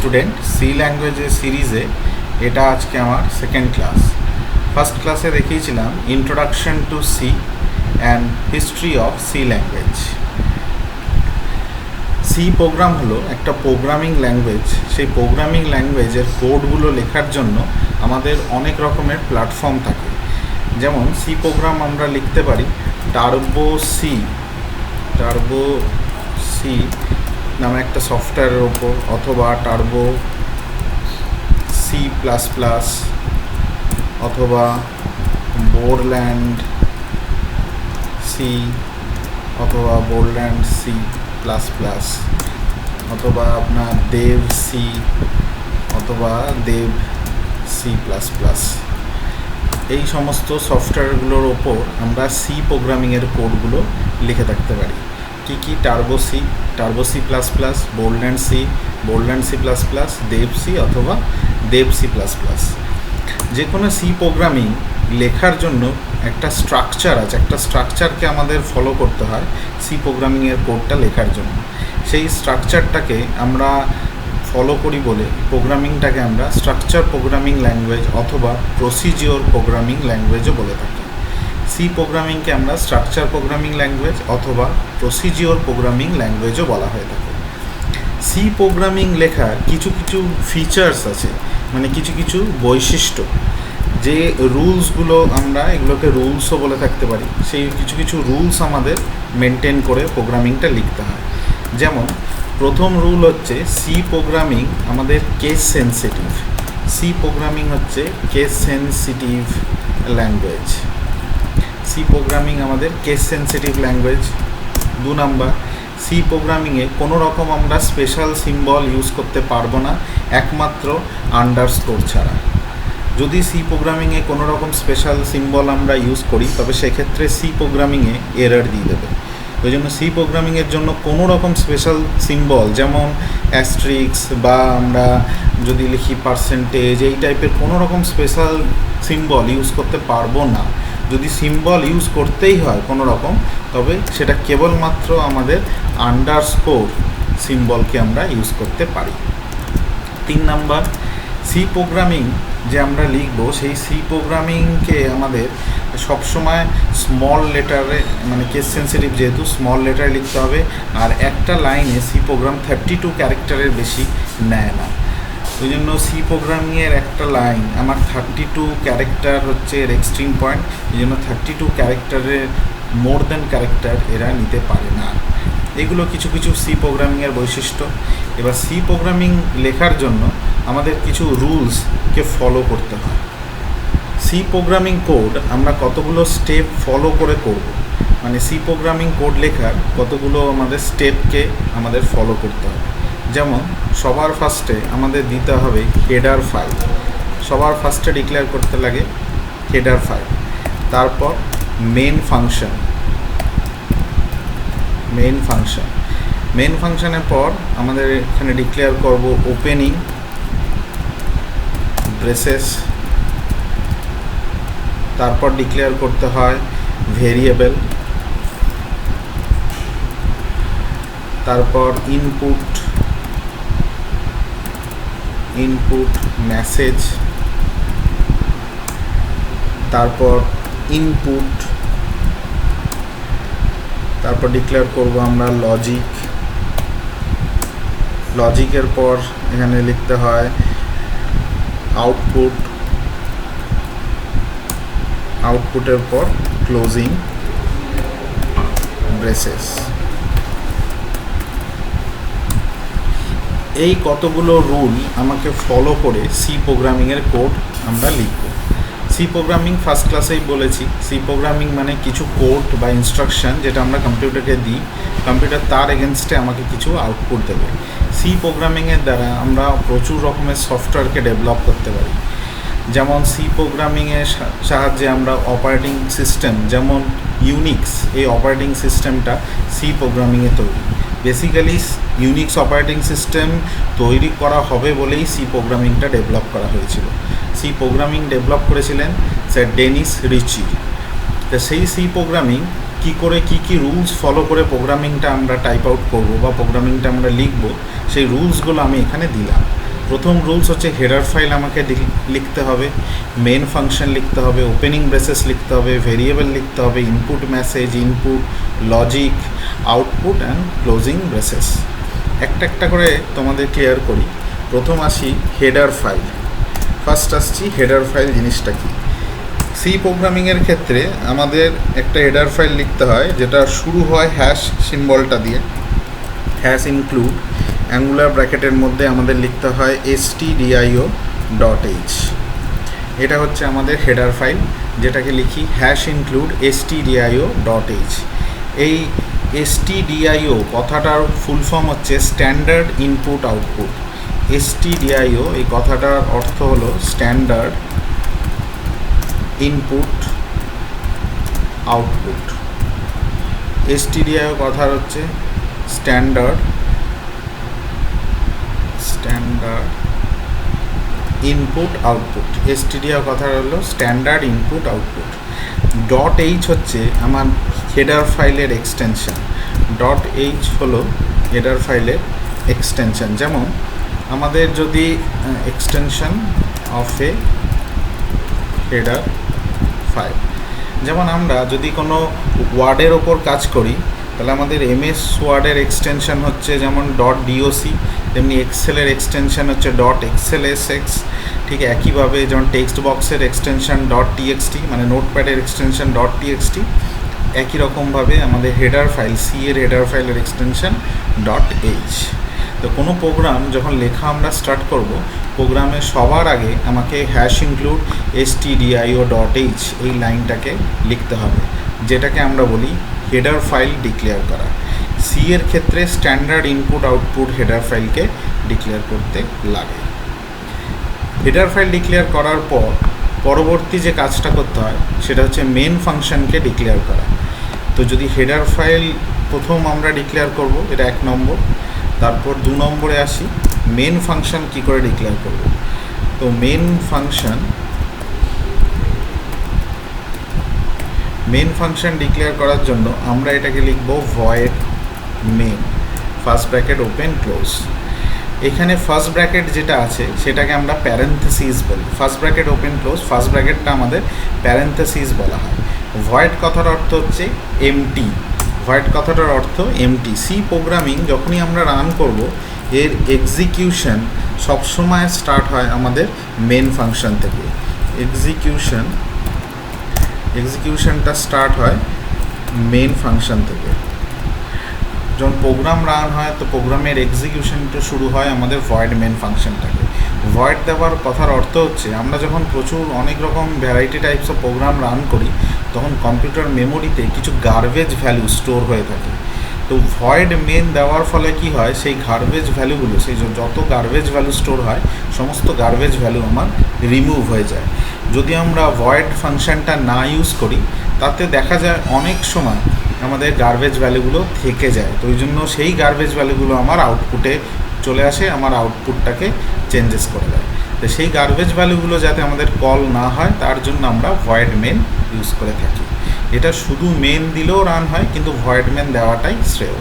Student C ল্যাঙ্গুয়েজের সিরিজে এটা আজকে আমার সেকেন্ড ক্লাস। ফার্স্ট ক্লাসে দেখিয়েছিলাম introduction to C and history of C language. C program হলো একটা প্রোগ্রামিং ল্যাঙ্গুয়েজ। সেই প্রোগ্রামিং ল্যাঙ্গুয়েজের কোডগুলো লেখার জন্য আমাদের অনেক রকমের প্ল্যাটফর্ম থাকে। যেমন সি প্রোগ্রাম আমরা লিখতে পারি টার্বো সি নামে একটা সফটওয়্যারের ওপর, অথবা টার্বো সি প্লাস প্লাস, অথবা বোরল্যান্ড সি, অথবা বোরল্যান্ড সি প্লাস প্লাস, অথবা আপনার দেব সি, অথবা দেব সি প্লাস প্লাস। এই সমস্ত সফটওয়্যারগুলোর ওপর আমরা সি প্রোগ্রামিংয়ের কোডগুলো লিখে থাকতে পারি। কী Turbo C plus plus, Borland C plus plus, Dev C অথবা দেব সি প্লাস প্লাস। যে কোনো সি প্রোগ্রামিং লেখার জন্য একটা স্ট্রাকচার আছে, একটা স্ট্রাকচারকে আমাদের ফলো করতে হয় সি প্রোগ্রামিংয়ের কোডটা লেখার জন্য। সেই স্ট্রাকচারটাকে আমরা ফলো করি বলে প্রোগ্রামিংটাকে আমরা স্ট্রাকচার প্রোগ্রামিং ল্যাঙ্গুয়েজ অথবা প্রসিজিওর প্রোগ্রামিং ল্যাঙ্গুয়েজও বলে থাকি। সি প্রোগ্রামিংকে আমরা স্ট্রাকচার প্রোগ্রামিং ল্যাঙ্গুয়েজ অথবা প্রসিজিওর প্রোগ্রামিং ল্যাঙ্গুয়েজও বলা হয়ে থাকে। সি প্রোগ্রামিং লেখার কিছু কিছু ফিচার্স আছে, মানে কিছু কিছু বৈশিষ্ট্য, যে রুলসগুলো আমরা এগুলোকে রুলসও বলে থাকতে পারি। সেই কিছু কিছু রুলস আমাদের মেনটেন করে প্রোগ্রামিংটা লিখতে হয়। যেমন প্রথম রুল হচ্ছে সি প্রোগ্রামিং আমাদের কেস সেন্সিটিভ। সি প্রোগ্রামিং হচ্ছে case sensitive language. C programming আমাদের case sensitive language. 2 number, C প্রোগ্রামিংয়ে কোনো রকম আমরা স্পেশাল সিম্বল ইউজ করতে পারবো না, একমাত্র আন্ডারস্কোর ছাড়া। যদি সি প্রোগ্রামিংয়ে কোনো রকম স্পেশাল সিম্বল আমরা ইউজ করি তবে সেক্ষেত্রে সি প্রোগ্রামিংয়ে এরর দিয়ে দেবে। ওই জন্য সি প্রোগ্রামিংয়ের জন্য কোনো রকম স্পেশাল সিম্বল, যেমন অ্যাস্ট্রিক্স বা আমরা যদি লিখি পার্সেন্টেজ, এই টাইপের কোনো রকম স্পেশাল সিম্বল ইউজ করতে পারবো না। যদি সিম্বল ইউজ করতেই হয় কোনো রকম, তবে সেটা কেবলমাত্র আমাদের আন্ডারস্কোর সিম্বলকে আমরা ইউজ করতে পারি। 3 নাম্বার, সি প্রোগ্রামিং যে আমরা লিখব সেই সি প্রোগ্রামিংকে আমাদের সবসময় স্মল লেটারে, মানে কেস সেন্সিটিভ যেহেতু, স্মল লেটারে লিখতে হবে। আর একটা লাইনে সি প্রোগ্রাম 32 ক্যারেক্টারের বেশি নেয় না। ওই জন্য সি প্রোগ্রামিংয়ের একটা লাইন আমার 32 ক্যারেক্টার হচ্ছে এর এক্সট্রিম পয়েন্ট। এই জন্য 32 ক্যারেক্টারের মোর দেন ক্যারেক্টার এরা নিতে পারে না। এগুলো কিছু কিছু সি প্রোগ্রামিংয়ের বৈশিষ্ট্য। এবার সি প্রোগ্রামিং লেখার জন্য আমাদের কিছু রুলসকে ফলো করতে হয়। সি প্রোগ্রামিং কোড আমরা কতগুলো স্টেপ ফলো করে করব, মানে সি প্রোগ্রামিং কোড লেখার কতগুলো আমাদের স্টেপকে আমাদের ফলো করতে হবে। যেমন সবার ফার্স্টে আমাদের দিতে হবে হেডার ফাইল। সবার ফার্স্টে ডিক্লেয়ার করতে লাগে হেডার ফাইল। তারপর মেন ফাংশনের পর আমাদের এখানে ডিক্লেয়ার করব ওপেনিং ব্রেসেস। তারপর ডিক্লেয়ার করতে হয় ভেরিয়েবল। তারপর ইনপুট মেসেজ। তারপর ইনপুট। তারপর ডিক্লেয়ার করব আমরা লজিকের পর এখানে লিখতে হয় আউটপুটের পর ক্লোজিং ব্রেসেস। এই কতগুলো রুল আমাকে ফলো করে সি প্রোগ্রামিংয়ের কোড আমরা লিখব। সি প্রোগ্রামিং ফার্স্ট ক্লাসেই বলেছি, সি প্রোগ্রামিং মানে কিছু কোড বা ইনস্ট্রাকশন যেটা আমরা কম্পিউটারকে দিই, কম্পিউটার তার এগেনস্টে আমাকে কিছু আউটপুট দেবে। সি প্রোগ্রামিংয়ের দ্বারা আমরা প্রচুর রকমের সফটওয়্যারকে ডেভেলপ করতে পারি। যেমন সি প্রোগ্রামিংয়ের সাহায্যে আমরা অপারেটিং সিস্টেম, যেমন ইউনিক্স, এই অপারেটিং সিস্টেমটা সি প্রোগ্রামিংয়ে তৈরি। বেসিক্যালি ইউনিক্স অপারেটিং সিস্টেম তৈরি করা হবে বলেই সি প্রোগ্রামিংটা ডেভেলপ করা হয়েছিল। সি প্রোগ্রামিং ডেভেলপ করেছিলেন স্যার ডেনিস রিচি। তো সেই সি প্রোগ্রামিং কি করে কি রুলস ফলো করে প্রোগ্রামিংটা আমরা টাইপ আউট করব বা প্রোগ্রামিংটা আমরা লিখব, সেই রুলসগুলো আমি এখানে দিলাম। প্রথম রুলস হচ্ছে হেডার ফাইল আমাকে লিখতে হবে, মেন ফাংশন লিখতে হবে, ওপেনিং ব্রেসেস লিখতে হবে, ভেরিয়েবল লিখতে হবে, input message, input logic, output and closing braces. একটা একটা করে তোমাদের ক্লিয়ার করি। প্রথম আসি হেডার ফাইল। ফার্স্ট আসছি হেডার ফাইল জিনিসটা কি। সি প্রোগ্রামিংয়ের ক্ষেত্রে আমাদের একটা হেডার ফাইল লিখতে হয় যেটা শুরু হয় হ্যাশ সিম্বলটা দিয়ে, হ্যাশ ইনক্লুড অ্যাঙ্গুলার ব্র্যাকেটের মধ্যে আমাদের লিখতে হয় stdio.h। এটা হচ্ছে আমাদের হেডার ফাইল, যেটাকে লিখি হ্যাশ ইনক্লুড stdio.h। এই stdio কথাটার ফুল ফর্ম হচ্ছে স্ট্যান্ডার্ড ইনপুট আউটপুট। stdio এই কথাটার অর্থ হলো স্ট্যান্ডার্ড ইনপুট আউটপুট। stdio কথার হচ্ছে স্ট্যান্ডার্ড ইনপুট আউটপুট। stdio কথার হলো স্ট্যান্ডার্ড ইনপুট আউটপুট। .h হচ্ছে আমার হেডার ফাইলের এক্সটেনশন। .h হলো হেডার ফাইলের এক্সটেনশন। যেমন আমাদের যদি extension of A header file, যেমন আমরা যদি কোনো ওয়ার্ডের ওপর কাজ করি তাহলে আমাদের এমএস ওয়ার্ডের এক্সটেনশন হচ্ছে যেমন .doc, তেমনি এক্সেলের এক্সটেনশন হচ্ছে .xlsx। ঠিক একইভাবে যেমন টেক্সট বক্সের এক্সটেনশন .txt, মানে নোটপ্যাডের এক্সটেনশন .txt, একই রকমভাবে আমাদের হেডার ফাইল সি এর হেডার ফাইলের এক্সটেনশন .h। তো কোনো প্রোগ্রাম যখন লেখা আমরা স্টার্ট করব, প্রোগ্রামে সবার আগে আমাকে হ্যাশ ইনক্লুড stdio.h এই লাইনটাকে লিখতে হবে, যেটাকে আমরা বলি হেডার ফাইল ডিক্লেয়ার করা। সি এর ক্ষেত্রে স্ট্যান্ডার্ড ইনপুট আউটপুট হেডার ফাইলকে ডিক্লেয়ার করতে লাগে। হেডার ফাইল ডিক্লেয়ার করার পর পরবর্তী যে কাজটা করতে হয় সেটা হচ্ছে মেন ফাংশনকে ডিক্লেয়ার করা। তো যদি হেডার ফাইল প্রথম আমরা ডিক্লেয়ার করব, এটা 1 নম্বর। তারপর 2 নম্বরে আসি মেন ফাংশন কি করে ডিক্লেয়ার করব। তো মেন ফাংশন ডিক্লেয়ার করার জন্য আমরা এটাকে লিখব void main, first bracket open close. এখানে ফার্স্ট ব্র্যাকেট যেটা আছে সেটাকে আমরা প্যারেন্থেসিস বলি। First bracket open close, first ব্র্যাকেটটা আমাদের প্যারেন্থেসিস বলা হয়। ভয়েড কথার অর্থ হচ্ছে এমটি। ভয়েড কথাটার অর্থ এমটি। সি প্রোগ্রামিং যখনই আমরা রান করব, এর এক্সিকিউশন সবসময় স্টার্ট হয় আমাদের মেন ফাংশন থেকে। এক্সিকিউশনটা স্টার্ট হয় মেন ফাংশন থেকে। যখন প্রোগ্রাম রান হয় তো প্রোগ্রামের এক্সিকিউশনটা শুরু হয় আমাদের ভয়েড মেন ফাংশনটাকে। ভয়েড দেওয়ার কথার অর্থ হচ্ছে আমরা যখন অনেক রকম variety types of program run করি তখন কম্পিউটার মেমোরিতে কিছু গার্বেজ ভ্যালু স্টোর হয়ে থাকে। তো ভয়েড মেন দেওয়ার ফলে কি হয়, সেই গার্বেজ ভ্যালুগুলো, সেই যত গার্বেজ ভ্যালু স্টোর হয় সমস্ত গার্বেজ ভ্যালু আমার রিমুভ হয়ে যায়। যদি আমরা ভয়েড ফাংশনটা না ইউজ করি তাতে দেখা যায় অনেক সময় আমাদের গার্বেজ ভ্যালুগুলো থেকে যায়। তো ওই জন্য সেই গার্বেজ ভ্যালুগুলো আমার আউটপুটে চলে আসে, আমার আউটপুটটাকে চেঞ্জেস করে দেয়। তো সেই গার্বেজ ভ্যালুগুলো যাতে আমাদের কল না হয় তার জন্য আমরা ভয়েড মেন ইউজ করে থাকি। এটা শুধু মেন দিলেও রান হয়, কিন্তু ভয়েড মেন দেওয়াটাই শ্রেয়।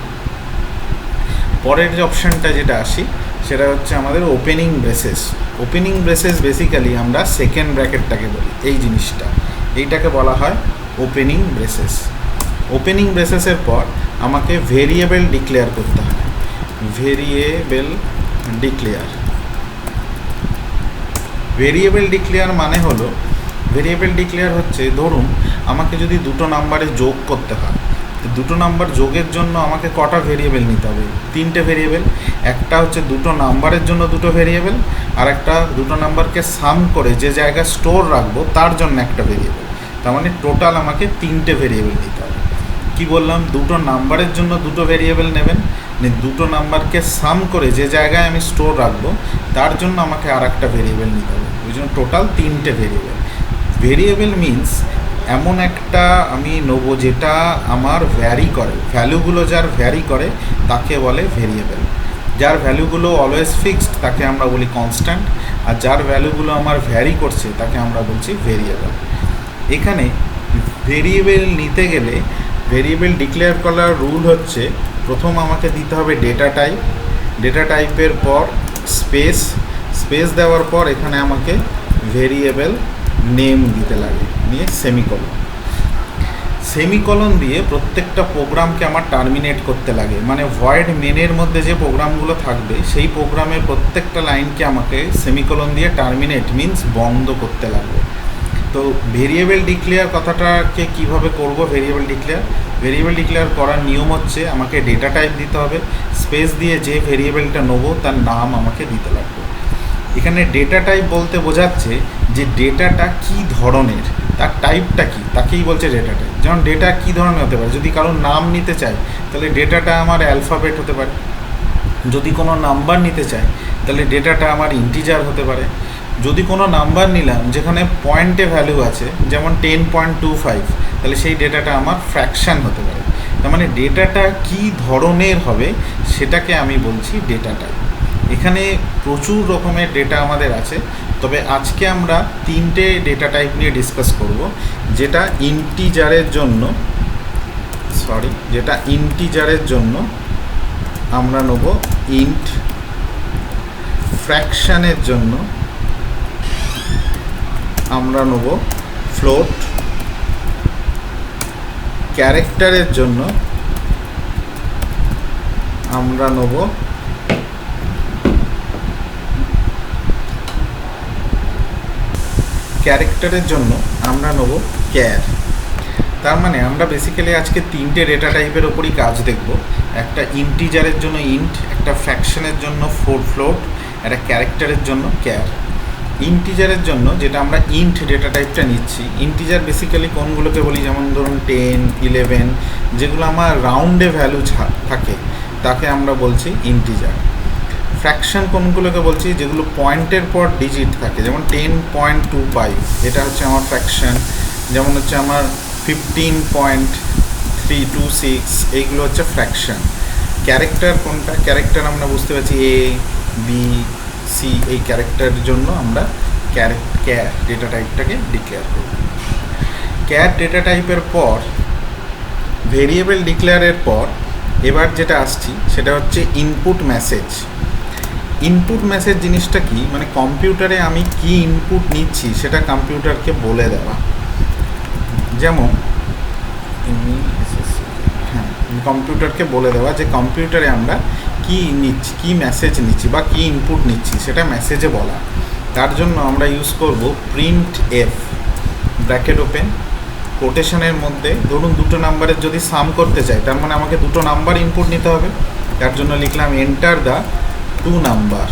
পরের যে অপশানটা যেটা আসি সেটা হচ্ছে আমাদের opening braces. Opening braces basically আমরা সেকেন্ড ব্র্যাকেটটাকে বলি। এই জিনিসটা, এইটাকে বলা হয় ওপেনিং ব্রেসেস। ওপেনিং ব্রেসেসের পর আমাকে ভেরিয়েবল ডিক্লেয়ার করতে হয়। ভেরিয়েবল ডিক্লেয়ার মানে হলো, ভেরিয়েবল ডিক্লেয়ার হচ্ছে ধরুন আমাকে যদি 2 নাম্বারে যোগ করতে হয়, তো 2 নাম্বার যোগের জন্য আমাকে কটা ভেরিয়েবল নিতে হবে? 3টে ভেরিয়েবল। একটা হচ্ছে 2 নাম্বারের জন্য 2টো ভেরিয়েবল, আর একটা 2 নাম্বারকে সাম করে যে জায়গায় স্টোর রাখবো তার জন্য একটা ভেরিয়েবল। তার মানে টোটাল আমাকে 3টে ভেরিয়েবল নিতে হবে। কি বললাম? 2 নাম্বারের জন্য 2টো ভেরিয়েবল নেবেন, 2 নাম্বারকে সাম করে যে জায়গায় আমি স্টোর রাখবো তার জন্য আমাকে আর একটা ভেরিয়েবল নিতে হবে। ওই জন্য টোটাল 3টে ভেরিয়েবল। ভেরিয়েবল মিনস এমন একটা আমি নেবো যেটা আমার ভ্যারি করে, ভ্যালুগুলো যার ভ্যারি করে তাকে বলে ভেরিয়েবল। যার ভ্যালুগুলো অলওয়েজ ফিক্সড তাকে আমরা বলি কনস্ট্যান্ট, আর যার ভ্যালুগুলো আমার ভ্যারি করছে তাকে আমরা বলছি ভেরিয়েবল। এখানে ভেরিয়েবল নিতে গেলে ভেরিয়েবল ডিক্লেয়ার করার রুল হচ্ছে, প্রথম আমাকে দিতে হবে ডেটা টাইপ, ডেটা টাইপের পর স্পেস, স্পেস দেওয়ার পর এখানে আমাকে ভেরিয়েবল নেম দিতে লাগে, নিয়ে সেমিকলন দিয়ে প্রত্যেকটা প্রোগ্রামকে আমার টার্মিনেট করতে লাগে, মানে ভয়েড মেনের মধ্যে যে প্রোগ্রামগুলো থাকবে সেই প্রোগ্রামের প্রত্যেকটা লাইনকে আমাকে সেমিকলন দিয়ে টার্মিনেট মিন্স বন্ধ করতে লাগবে। তো ভেরিয়েবল ডিক্লেয়ার কথাটাকে কিভাবে করব? ভেরিয়েবল ডিক্লেয়ার করার নিয়ম হচ্ছে আমাকে ডেটা টাইপ দিতে হবে, স্পেস দিয়ে যে ভেরিয়েবলটা নেবো তার নাম আমাকে দিতে লাগবে। এখানে ডেটা টাইপ বলতে বোঝাচ্ছে যে ডেটাটা কী ধরনের, তার টাইপটা কী, তাকেই বলছে ডেটা টাইপ। যেমন ডেটা কী ধরনের হতে পারে, যদি কারোর নাম নিতে চাই তাহলে ডেটাটা আমার অ্যালফাবেট হতে পারে, যদি কোনো নাম্বার নিতে চাই তাহলে ডেটাটা আমার ইন্টিজার হতে পারে, যদি কোনো নাম্বার নিলাম যেখানে পয়েন্টে ভ্যালু আছে যেমন 10.25 তাহলে সেই ডেটাটা আমার ফ্র্যাকশান হতে পারে। তার মানে ডেটাটা কী ধরনের হবে সেটাকে আমি বলছি ডেটা টাইপ। এখানে প্রচুর রকমের ডেটা আমাদের আছে, তবে আজকে আমরা 3টে ডেটা টাইপ নিয়ে ডিসকাস করব। যেটা ইন্টিজারের জন্য আমরা নেব ইন্ট, ফ্র্যাকশানের জন্য আমরা নেব ফ্লোট, ক্যারেক্টারের জন্য আমরা নেব ক্যার। তার মানে আমরা বেসিক্যালি আজকে 3টে ডেটা টাইপের ওপরই কাজ দেখব। একটা ইন্টিজারের জন্য ইন্ট, একটা ফ্র্যাকশনের জন্য ফ্লোট, একটা ক্যারেক্টারের জন্য ক্যার। ইন্টিজারের জন্য যেটা আমরা ইন্ট ডেটা টাইপটা নিচ্ছি, ইন্টিজার বেসিক্যালি কোনগুলোকে বলি, যেমন ধরুন 10, 11, যেগুলো আমার রাউন্ডে ভ্যালু থাকে তাকে আমরা বলছি ইন্টিজার। ফ্র্যাকশন কোনগুলোকে বলছি, যেগুলো পয়েন্টের পর ডিজিট থাকে, যেমন 10.25 এটা হচ্ছে আমার ফ্র্যাকশন, যেমন হচ্ছে আমার 15.326 এইগুলো হচ্ছে ফ্র্যাকশন। ক্যারেক্টার কোনটা? ক্যারেক্টার আমরা বুঝতে পারছি A, B, C, এই ক্যারেক্টারের জন্য আমরা ক্যার ডেটা টাইপটাকে ডিক্লেয়ার করব। ক্যার ডেটা টাইপের পর ভেরিয়েবল ডিক্লেয়ারের পর এবার যেটা আসছি সেটা হচ্ছে ইনপুট মেসেজ। ইনপুট মেসেজ জিনিসটা কি, মানে কম্পিউটারে আমি কি ইনপুট নিচ্ছি সেটা কম্পিউটারকে বলে দেওয়া। যেমন কম্পিউটারকে বলে দেওয়া যে কম্পিউটারে আমরা কি নিচ্ছি, কি মেসেজ নিচ্ছি বা কি ইনপুট নিচ্ছি সেটা মেসেজে বলা। তার জন্য আমরা ইউজ করব প্রিন্ট এফ, ব্র্যাকেট ওপেন, কোটেশনের মধ্যে ধরুন দুটো নাম্বারের যদি সাম করতে চাই তার মানে আমাকে দুটো নাম্বার ইনপুট নিতে হবে। তার জন্য লিখলাম এন্টার দ্য 2 নাম্বার,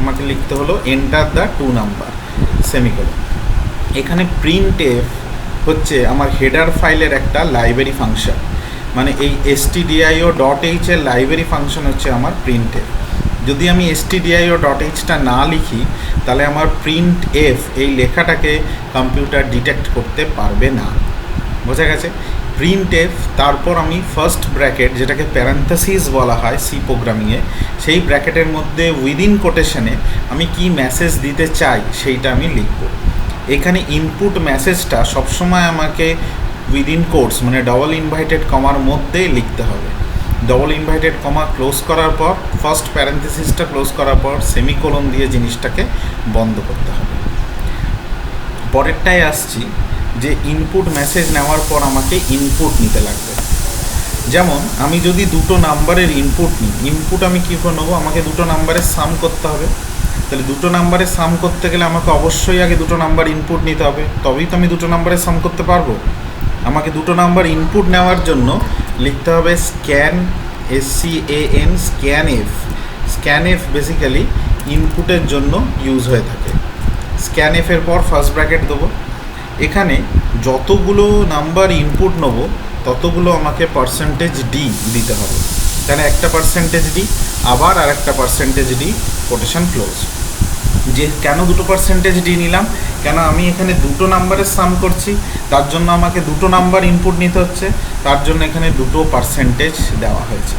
আমাকে লিখতে হলো এন্টার দ্য 2 নাম্বার, সেমিকোলন। এখানে প্রিন্ট এফ হচ্ছে আমার হেডার ফাইলের একটা লাইব্রেরি ফাংশন, মানে এই stdio.h এর লাইব্রেরি ফাংশন হচ্ছে আমার প্রিন্ট এফ। যদি আমি stdio.hটা না লিখি তাহলে আমার প্রিন্ট এফ এই লেখাটাকে কম্পিউটার ডিটেক্ট করতে পারবে না। বোঝা গেছে? প্রিন্ট এফ, তারপর আমি ফার্স্ট ব্র্যাকেট যেটাকে প্যারেন্থেসিস বলা হয় সি প্রোগ্রামিংয়ে, সেই ব্র্যাকেটের মধ্যে উইদিন কোটেশনে আমি কি মেসেজ দিতে চাই সেইটা আমি লিখব। এখানে ইনপুট মেসেজটা সবসময় আমাকে উইদিন কোটস মানে ডবল ইনভাইটেড কমার মধ্যেই লিখতে হবে। ডবল ইনভাইটেড কমা ক্লোজ করার পর, ফার্স্ট প্যারেন্থেসিসটা ক্লোজ করার পর সেমিকোলন দিয়ে জিনিসটাকে বন্ধ করতে হবে। পরেরটায় আসছি যে ইনপুট মেসেজ নেওয়ার পর আমাকে ইনপুট নিতে লাগবে। যেমন আমি যদি দুটো নাম্বারের ইনপুট নিই, ইনপুট আমি কী করে নেবো, আমাকে দুটো নাম্বারের সাম করতে হবে। তাহলে দুটো নাম্বারের সাম করতে গেলে আমাকে অবশ্যই আগে দুটো নাম্বার ইনপুট নিতে হবে, তবেই তো আমি দুটো নাম্বারের সাম করতে পারবো। আমাকে দুটো নাম্বার ইনপুট নেওয়ার জন্য লিখতে হবে scan, SCAN, scanf. Scanf basically ইনপুটের জন্য ইউজ হয়ে থাকে। স্ক্যানএফের পর ফার্স্ট ব্র্যাকেট দেবো। এখানে যতগুলো নাম্বার ইনপুট নেব ততগুলো আমাকে %d দিতে হবে। তাহলে একটা %d, আবার আর একটা %d, কোটেশন ক্লোজ। যে কেন দুটো %d নিলাম, কেন আমি এখানে দুটো নাম্বারের সাম করছি, তার জন্য আমাকে দুটো নাম্বার ইনপুট নিতে হচ্ছে, তার জন্য এখানে দুটো পার্সেন্টেজ দেওয়া হয়েছে।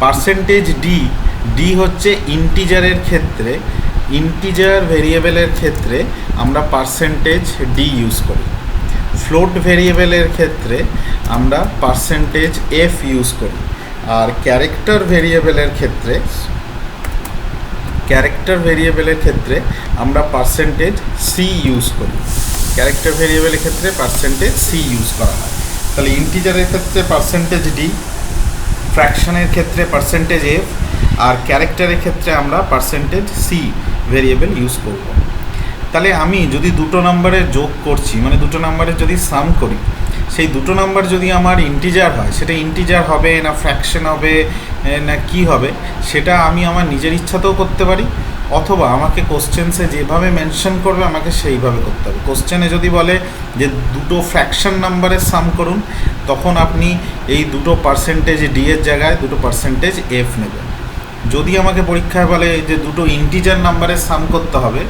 %d হচ্ছে ইন্টিজারের ক্ষেত্রে, ইন্টিজার ভেরিয়েবলের ক্ষেত্রে আমরা %d ইউজ করি। ফ্লোট ভেরিয়েবলের ক্ষেত্রে আমরা %f ইউজ করি। আর ক্যারেক্টার ভেরিয়েবলের ক্ষেত্রে ক্যারেক্টার ভেরিয়েবলের ক্ষেত্রে আমরা পার্সেন্টেজ সি ইউজ করি। ক্যারেক্টার ভেরিয়েবলের ক্ষেত্রে পার্সেন্টেজ সি ইউজ করা হয়। তাহলে ইন্টিজারের ক্ষেত্রে পার্সেন্টেজ ডি, ফ্র্যাকশনের ক্ষেত্রে পার্সেন্টেজ এফ, আর ক্যারেক্টারের ক্ষেত্রে আমরা পার্সেন্টেজ সি ভেরিয়েবল ইউজ করব। তাহলে আমি যদি দুটো নাম্বারের যোগ করছি, মানে দুটো নাম্বারের যদি সাম করি, সেই দুটো নাম্বার যদি আমার ইন্টিজার হয়, সেটা ইন্টিজার হবে না ফ্র্যাকশন হবে না কি হবে, সেটা আমি আমার নিজের ইচ্ছাতেও করতে পারি, অথবা আমাকে কোশ্চেন্সে যেভাবে মেনশন করবে আমাকে সেইভাবে করতে হবে। কোশ্চেনে যদি বলে যে দুটো ফ্র্যাকশন নাম্বারের সাম করুন, তখন আপনি এই দুটো পার্সেন্টেজ ডি এর জায়গায় দুটো পার্সেন্টেজ এফ নেবেন। যদি আমাকে পরীক্ষায় বলে যে দুটো ইন্টিজার নাম্বারের সাম করতে হবে,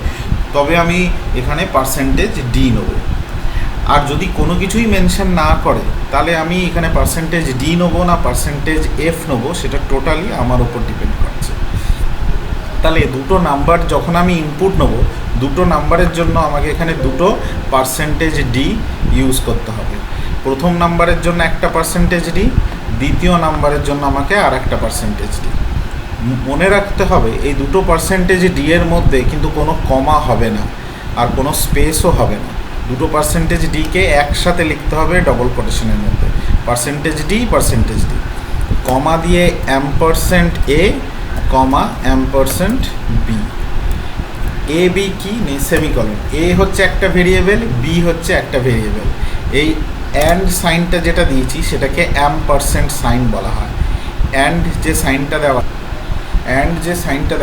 তবে আমি এখানে পার্সেন্টেজ ডি নেব। আর যদি কোনো কিছুই মেনশন না করে, তাহলে আমি এখানে পার্সেন্টেজ ডি নেবো না পার্সেন্টেজ এফ নেবো, সেটা টোটালি আমার ওপর ডিপেন্ড করছে। তাহলে দুটো নাম্বার যখন আমি ইনপুট নেবো, দুটো নাম্বারের জন্য আমাকে এখানে দুটো পার্সেন্টেজ ডি ইউজ করতে হবে। প্রথম নাম্বারের জন্য একটা পার্সেন্টেজ ডি, দ্বিতীয় নাম্বারের জন্য আমাকে আর একটা পার্সেন্টেজ ডি। মনে রাখতে হবে এই দুটো পার্সেন্টেজ ডি এর মধ্যে কিন্তু কোনো কমা হবে না, আর কোনো স্পেসও হবে না। দুটো পার্সেন্টেজ ডিকে একসাথে লিখতে হবে ডবল কোটেশনের মধ্যে, পার্সেন্টেজ ডি পার্সেন্টেজ ডি, কমা দিয়ে ampersand A comma ampersand B. A B কি নেই, সেমিকলন। এ হচ্ছে একটা ভেরিয়েবল, বি হচ্ছে একটা ভেরিয়েবল। এই অ্যান্ড সাইনটা যেটা দিয়েছি সেটাকে অ্যাম্পারসেন্ট সাইন বলা হয়। অ্যান্ড যে সাইনটা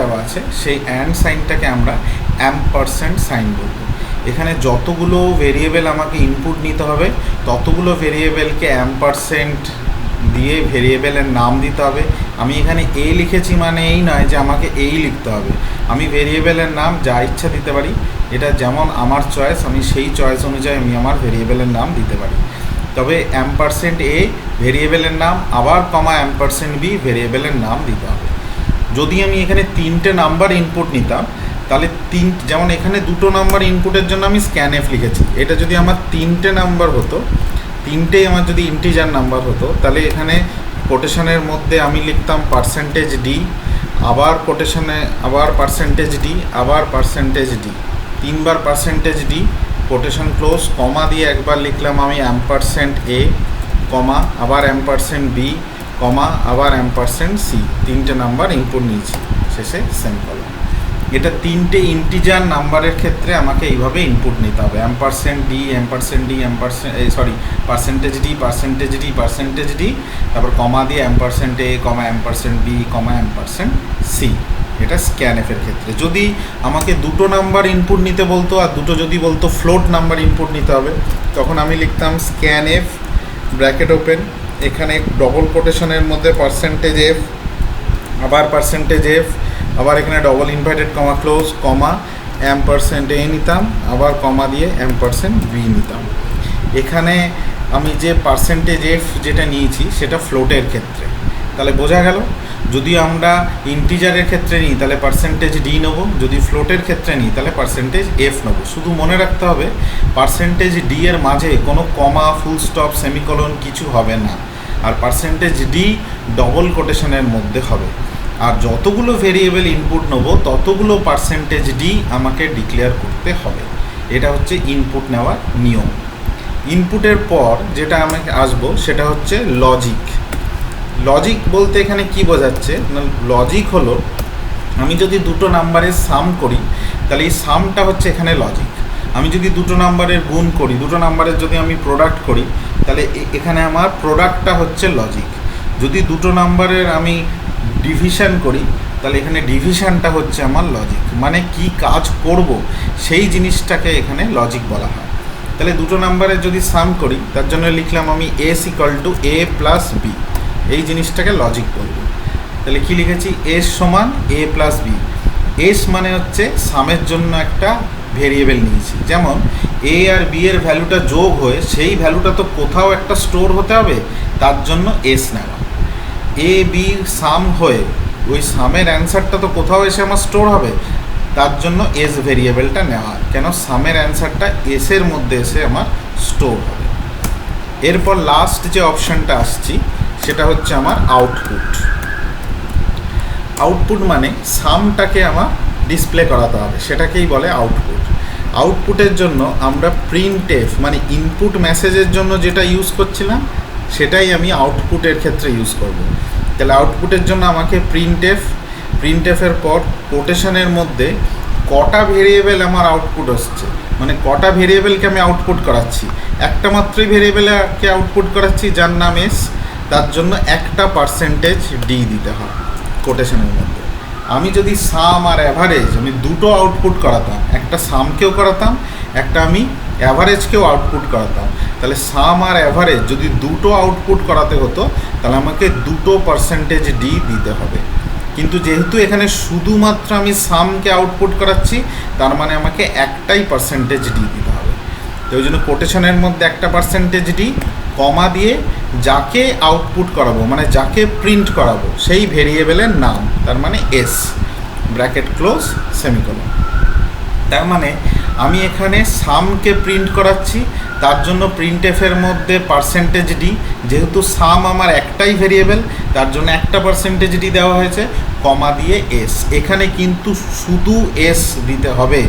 দেওয়া আছে সেই অ্যান্ড সাইনটাকে আমরা অ্যাম্পারসেন্ট সাইন বলবো। এখানে যতগুলো ভেরিয়েবল আমাকে ইনপুট নিতে হবে, ততগুলো ভেরিয়েবলকে অ্যাম্পারসেন্ট দিয়ে ভেরিয়েবলের নাম দিতে হবে। আমি এখানে এ লিখেছি মানে এই নয় যে আমাকে এই লিখতে হবে, আমি ভেরিয়েবলের নাম যা ইচ্ছা দিতে পারি। এটা যেমন আমার চয়েস, আমি সেই চয়েস অনুযায়ী আমি আমার ভেরিয়েবলের নাম দিতে পারি। তবে অ্যাম্পারসেন্ট এ ভেরিয়েবলের নাম, আবার কমা অ্যাম্পারসেন্ট বি ভেরিয়েবলের নাম দিতে হবে। যদি আমি এখানে তিনটে নাম্বার ইনপুট নিতাম, তাহলে যেমন এখানে দুটো নাম্বার ইনপুটের জন্য আমি স্ক্যানএফ লিখেছি, এটা যদি আমার তিনটে নাম্বার হতো, তিনটেই আমার যদি ইন্টিজার নাম্বার হতো, তাহলে এখানে কোটেশনের মধ্যে আমি লিখতাম পার্সেন্টেজ ডি, আবার কোটেশনে আবার পার্সেন্টেজ ডি, আবার পার্সেন্টেজ ডি, তিনবার পার্সেন্টেজ ডি, কোটেশন ক্লোজ, কমা দিয়ে একবার লিখলাম আমি অ্যাম্পারসেন্ট এ, কমা আবার অ্যাম্পারসেন্ট বি, কমা আবার অ্যাম্পারসেন্ট সি। তিনটে নাম্বার ইনপুট নিয়েছি, শেষে সেমিকলন। এটা তিনটে ইন্টিজার নাম্বারের ক্ষেত্রে আমাকে এইভাবে ইনপুট নিতে হবে, percentage D, percentage D, percentage D, তারপর কমা দিয়ে অ্যাম্পারসেন্ট এ, কমা অ্যাম্পারসেন্ট বি, কমা অ্যাম্পারসেন্ট সি। এটা স্ক্যানএফের ক্ষেত্রে। যদি আমাকে দুটো নাম্বার ইনপুট নিতে বলতো, আর দুটো যদি বলতো ফ্লোট নাম্বার ইনপুট নিতে হবে, তখন আমি লিখতাম স্ক্যানএফ ব্র্যাকেট ওপেন, এখানে ডবল কোটেশনের মধ্যে পার্সেন্টেজ এফ, আবার পার্সেন্টেজ এফ, আবার এখানে ডবল ইনভার্টেড কমা ক্লোজ, কমা অ্যাম্পারসেন্ট এ নিতাম, আবার কমা দিয়ে অ্যাম্পারসেন্ট বি নিতাম। এখানে আমি যে পার্সেন্টেজ এফ যেটা নিয়েছি সেটা ফ্লোটের ক্ষেত্রে। তাহলে বোঝা গেল, যদি আমরা ইন্টিজারের ক্ষেত্রে নিই তাহলে পার্সেন্টেজ ডি নেব, যদি ফ্লোটের ক্ষেত্রে নিই তাহলে পার্সেন্টেজ এফ নেব। শুধু মনে রাখতে হবে পার্সেন্টেজ ডি এর মাঝে কোনো কমা, ফুল স্টপ, সেমিকলন কিছু হবে না, আর পার্সেন্টেজ ডি ডবল কোটেশনের মধ্যে হবে। আর যতগুলো ভেরিয়েবল ইনপুট নেব ততগুলো পার্সেন্টেজ ডি আমাকে ডিক্লেয়ার করতে হবে। এটা হচ্ছে ইনপুট নেওয়ার নিয়ম। ইনপুটের পর যেটা আমাকে আসবো সেটা হচ্ছে লজিক। লজিক বলতে এখানে কি বোঝাচ্ছে না, লজিক হলো আমি যদি দুটো নাম্বারের সাম করি, তাহলে এই সামটা হচ্ছে এখানে লজিক। আমি যদি দুটো নাম্বারের গুণ করি, দুটো নাম্বারের যদি আমি প্রোডাক্ট করি, তাহলে এখানে আমার প্রোডাক্টটা হচ্ছে লজিক। যদি দুটো নাম্বারের আমি ডিভিশন করি, তাহলে এখানে ডিভিশনটা হচ্ছে আমার লজিক, মানে কি কাজ করব সেই জিনিসটাকে এখানে লজিক বলা হয়। তাহলে দুটো নাম্বারের যদি সাম করি, তার জন্য লিখলাম আমি S equal to A plus B, এই জিনিসটাকে লজিক বলব। তাহলে কি লিখেছি, এস সমান এ প্লাস বি। এস মানে হচ্ছে সামের জন্য একটা ভেরিয়েবল নিয়েছি, যেমন এ আর বি এর ভ্যালুটা যোগ হয়ে সেই ভ্যালুটা তো কোথাও একটা স্টোর হতে হবে, তার জন্য এস নেওয়া। এ বি সাম হয়ে ওই সামের অ্যান্সারটা তো কোথাও এসে আমার স্টোর হবে, তার জন্য এস ভেরিয়েবলটা নেওয়া, কেন সামের অ্যান্সারটা এসের মধ্যে এসে আমার স্টোর হবে। এরপর লাস্ট যে অপশানটা আসছি সেটা হচ্ছে আমার আউটপুট। আউটপুট মানে সামটাকে আমার ডিসপ্লে করাতে হবে, সেটাকেই বলে আউটপুট। আউটপুটের জন্য আমরা প্রিন্টএফ মানে ইনপুট মেসেজের জন্য যেটা ইউজ করছিলাম সেটাই আমি আউটপুটের ক্ষেত্রে ইউজ করব। তাহলে আউটপুটের জন্য আমাকে প্রিন্টএফের পর কোটেশনের মধ্যে কটা ভেরিয়েবল আমার আউটপুট আসছে, মানে কটা ভেরিয়েবলকে আমি আউটপুট করাচ্ছি, একটা মাত্রই ভেরিয়েবলকে আউটপুট করাচ্ছি যার নাম এস, তার জন্য একটা %d দিতে হয় কোটেশনের মধ্যে। আমি যদি সাম আর অ্যাভারেজ আমি দুটো আউটপুট করাতাম, একটা সামকেও করাতাম, একটা আমি অ্যাভারেজকেও আউটপুট করাতাম, তাহলে সাম আর অ্যাভারেজ যদি দুটো আউটপুট করাতে হতো তাহলে আমাকে দুটো %d দিতে হবে। কিন্তু যেহেতু এখানে শুধুমাত্র আমি সামকে আউটপুট করাচ্ছি তার মানে আমাকে একটাই %d দিতে হবে। তো ওই জন্য কোটেশনের মধ্যে একটা %d কমা দিয়ে যাকে আউটপুট করাবো মানে যাকে প্রিন্ট করাবো সেই ভেরিয়েবলের নাম, তার মানে এস, ব্র্যাকেট ক্লোজ সেমিকোলন। তার মানে আমি এখানে সামকে প্রিন্ট করাচ্ছি, তার জন্য প্রিন্টএফের মধ্যে %d, যেহেতু সাম আমার একটাই ভেরিয়েবল তার জন্য একটা %d দেওয়া হয়েছে, কমা দিয়ে এস। এখানে কিন্তু শুধু এস দিতে হবে।